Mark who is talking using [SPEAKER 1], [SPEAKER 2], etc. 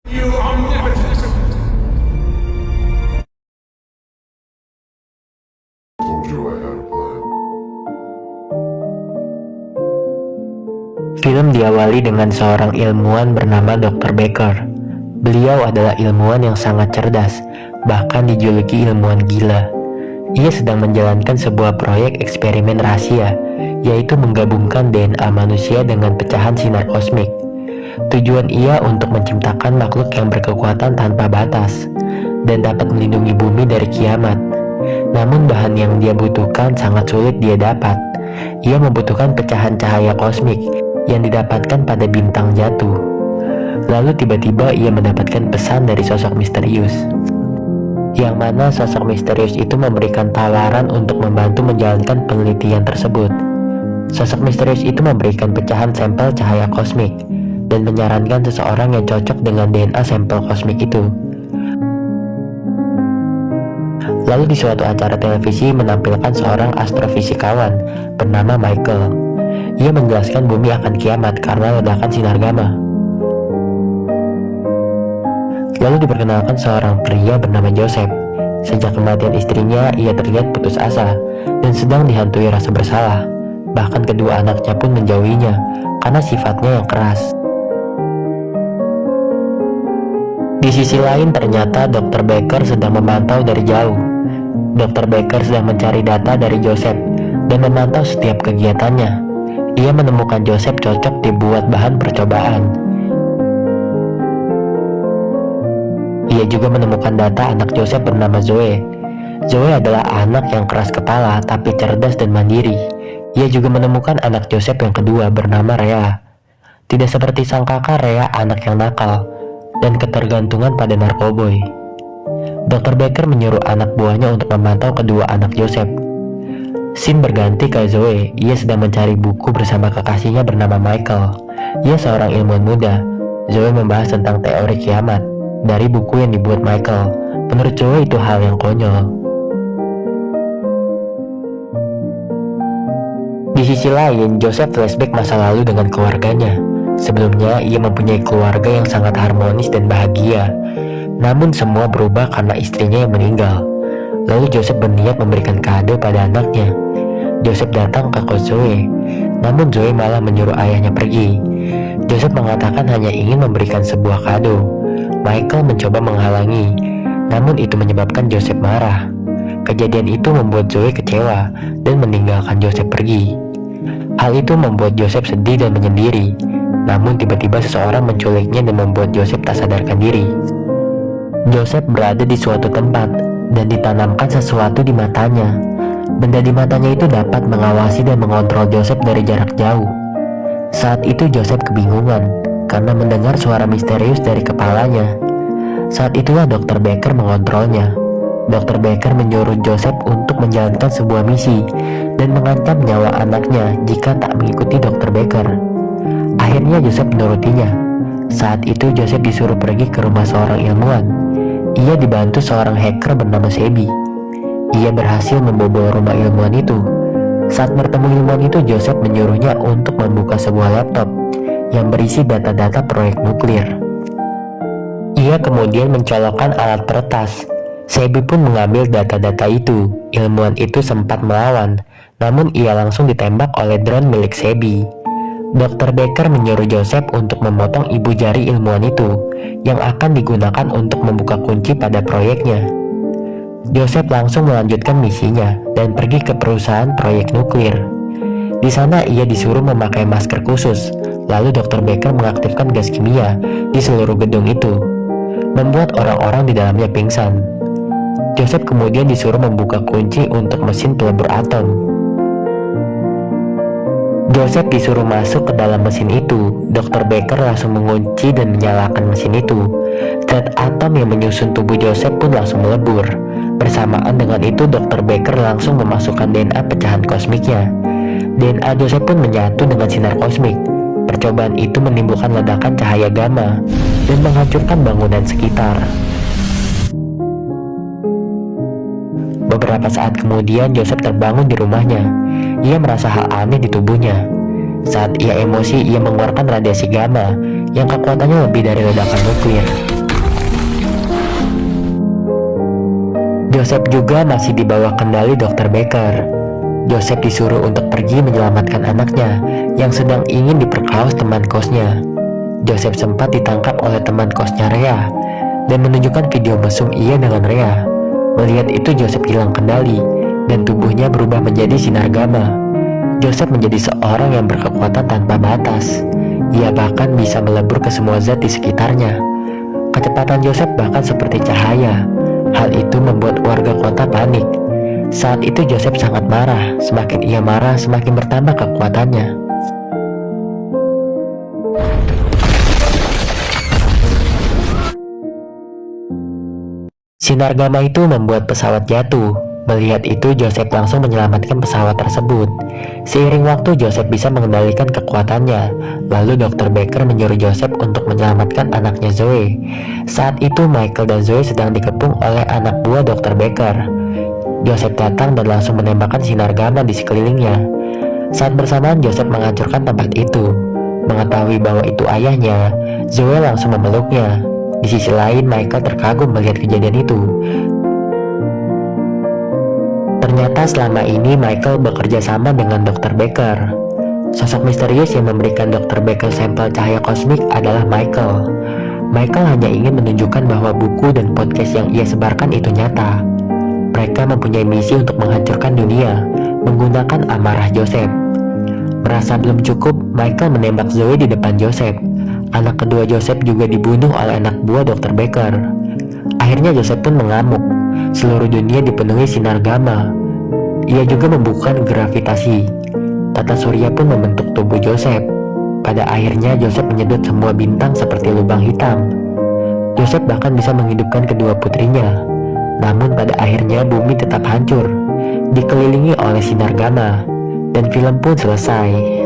[SPEAKER 1] You omnipotent.
[SPEAKER 2] Told you I had a plan.
[SPEAKER 3] Film diawali dengan seorang ilmuwan bernama Dr. Becker. Beliau adalah ilmuwan yang sangat cerdas, bahkan dijuluki ilmuwan gila. Ia sedang menjalankan sebuah proyek eksperimen rahasia, yaitu menggabungkan DNA manusia dengan pecahan sinar kosmik. Tujuan ia untuk menciptakan makhluk yang berkekuatan tanpa batas dan dapat melindungi bumi dari kiamat. Namun bahan yang dia butuhkan sangat sulit dia dapat. Ia membutuhkan pecahan cahaya kosmik yang didapatkan pada bintang jatuh. Lalu tiba-tiba ia mendapatkan pesan dari sosok misterius, yang mana sosok misterius itu memberikan tawaran untuk membantu menjalankan penelitian tersebut. Sosok misterius itu memberikan pecahan sampel cahaya kosmik dan menyarankan seseorang yang cocok dengan DNA sampel kosmik itu. Lalu di suatu acara televisi menampilkan seorang astrofisikawan bernama Michael. Ia menjelaskan bumi akan kiamat karena ledakan sinar gamma. Lalu diperkenalkan seorang pria bernama Joseph. Sejak kematian istrinya, ia terlihat putus asa dan sedang dihantui rasa bersalah. Bahkan kedua anaknya pun menjauhinya karena sifatnya yang keras. Di sisi lain ternyata Dr. Becker sedang memantau dari jauh. Dr. Becker sedang mencari data dari Joseph dan memantau setiap kegiatannya. Ia menemukan Joseph cocok dibuat bahan percobaan. Ia juga menemukan data anak Joseph bernama Zoe. Zoe adalah anak yang keras kepala tapi cerdas dan mandiri. Ia juga menemukan anak Joseph yang kedua bernama Rhea. Tidak seperti sang kakak, Rhea anak yang nakal dan ketergantungan pada narkoboy. Dr. Becker menyuruh anak buahnya untuk memantau kedua anak Joseph. Scene berganti ke Zoe. Ia sedang mencari buku bersama kekasihnya bernama Michael. Ia seorang ilmuwan muda. Zoe membahas tentang teori kiamat dari buku yang dibuat Michael. Menurut Zoe itu hal yang konyol. Di sisi lain, Joseph flashback masa lalu dengan keluarganya. Sebelumnya, ia mempunyai keluarga yang sangat harmonis dan bahagia. Namun semua berubah karena istrinya yang meninggal. Lalu Joseph berniat memberikan kado pada anaknya. Joseph datang ke kos Zoe, namun Zoe malah menyuruh ayahnya pergi. Joseph mengatakan hanya ingin memberikan sebuah kado. Michael mencoba menghalangi, namun itu menyebabkan Joseph marah. Kejadian itu membuat Zoe kecewa dan meninggalkan Joseph pergi. Hal itu membuat Joseph sedih dan menyendiri. Namun tiba-tiba seseorang menculiknya dan membuat Joseph tak sadarkan diri. Joseph berada di suatu tempat dan ditanamkan sesuatu di matanya. Benda di matanya itu dapat mengawasi dan mengontrol Joseph dari jarak jauh. Saat itu Joseph kebingungan karena mendengar suara misterius dari kepalanya. Saat itulah Dr. Becker mengontrolnya. Dr. Becker menyuruh Joseph untuk menjalankan sebuah misi dan mengancam nyawa anaknya jika tak mengikuti Dr. Becker. Akhirnya Joseph menurutinya. Saat itu Joseph disuruh pergi ke rumah seorang ilmuwan. Ia dibantu seorang hacker bernama Sebi. Ia berhasil membobol rumah ilmuwan itu. Saat bertemu ilmuwan itu, Joseph menyuruhnya untuk membuka sebuah laptop yang berisi data-data proyek nuklir. Ia kemudian mencolokkan alat peretas. Sebi pun mengambil data-data itu. Ilmuwan itu sempat melawan, namun ia langsung ditembak oleh drone milik Sebi. Dr. Becker menyuruh Joseph untuk memotong ibu jari ilmuwan itu yang akan digunakan untuk membuka kunci pada proyeknya. Joseph langsung melanjutkan misinya dan pergi ke perusahaan proyek nuklir. Di sana ia disuruh memakai masker khusus. Lalu Dr. Becker mengaktifkan gas kimia di seluruh gedung itu, membuat orang-orang di dalamnya pingsan. Joseph kemudian disuruh membuka kunci untuk mesin pelebur atom. Joseph disuruh masuk ke dalam mesin itu. Dr. Becker langsung mengunci dan menyalakan mesin itu. Zat atom yang menyusun tubuh Joseph pun langsung melebur. Bersamaan dengan itu, Dr. Becker langsung memasukkan DNA pecahan kosmiknya. DNA Joseph pun menyatu dengan sinar kosmik. Percobaan itu menimbulkan ledakan cahaya gamma dan menghancurkan bangunan sekitar. Beberapa saat kemudian, Joseph terbangun di rumahnya. Ia merasa hal aneh di tubuhnya. Saat ia emosi, ia mengeluarkan radiasi gamma yang kekuatannya lebih dari ledakan nuklir. Joseph juga masih di bawah kendali Dr. Baker. Joseph disuruh untuk pergi menyelamatkan anaknya yang sedang ingin diperkaos teman kosnya. Joseph sempat ditangkap oleh teman kosnya Rhea dan menunjukkan video mesum ia dengan Rhea. Melihat itu Joseph hilang kendali dan tubuhnya berubah menjadi sinar gamma. Joseph menjadi seorang yang berkekuatan tanpa batas. Ia bahkan bisa melebur ke semua zat di sekitarnya. Kecepatan Joseph bahkan seperti cahaya. Hal itu membuat warga kota panik. Saat itu Joseph sangat marah. Semakin ia marah, semakin bertambah kekuatannya. Sinar gamma itu membuat pesawat jatuh. Melihat itu, Joseph langsung menyelamatkan pesawat tersebut. Seiring waktu, Joseph bisa mengendalikan kekuatannya. Lalu Dr. Baker menyuruh Joseph untuk menyelamatkan anaknya Zoe. Saat itu, Michael dan Zoe sedang dikepung oleh anak buah Dr. Baker. Joseph datang dan langsung menembakkan sinar gamma di sekelilingnya. Saat bersamaan, Joseph menghancurkan tempat itu. Mengetahui bahwa itu ayahnya, Zoe langsung memeluknya. Di sisi lain, Michael terkagum melihat kejadian itu. Ternyata selama ini Michael bekerja sama dengan Dr. Baker. Sosok misterius yang memberikan Dr. Baker sampel cahaya kosmik adalah Michael. Michael hanya ingin menunjukkan bahwa buku dan podcast yang ia sebarkan itu nyata. Mereka mempunyai misi untuk menghancurkan dunia menggunakan amarah Joseph. Merasa belum cukup, Michael menembak Zoe di depan Joseph. Anak kedua Joseph juga dibunuh oleh anak buah Dr. Baker. Akhirnya Joseph pun mengamuk. Seluruh dunia dipenuhi sinar gamma. Ia juga membukukan gravitasi. Tata surya pun membentuk tubuh Joseph. Pada akhirnya Joseph menyedot semua bintang seperti lubang hitam. Joseph bahkan bisa menghidupkan kedua putrinya. Namun pada akhirnya bumi tetap hancur, dikelilingi oleh sinar gamma, dan film pun selesai.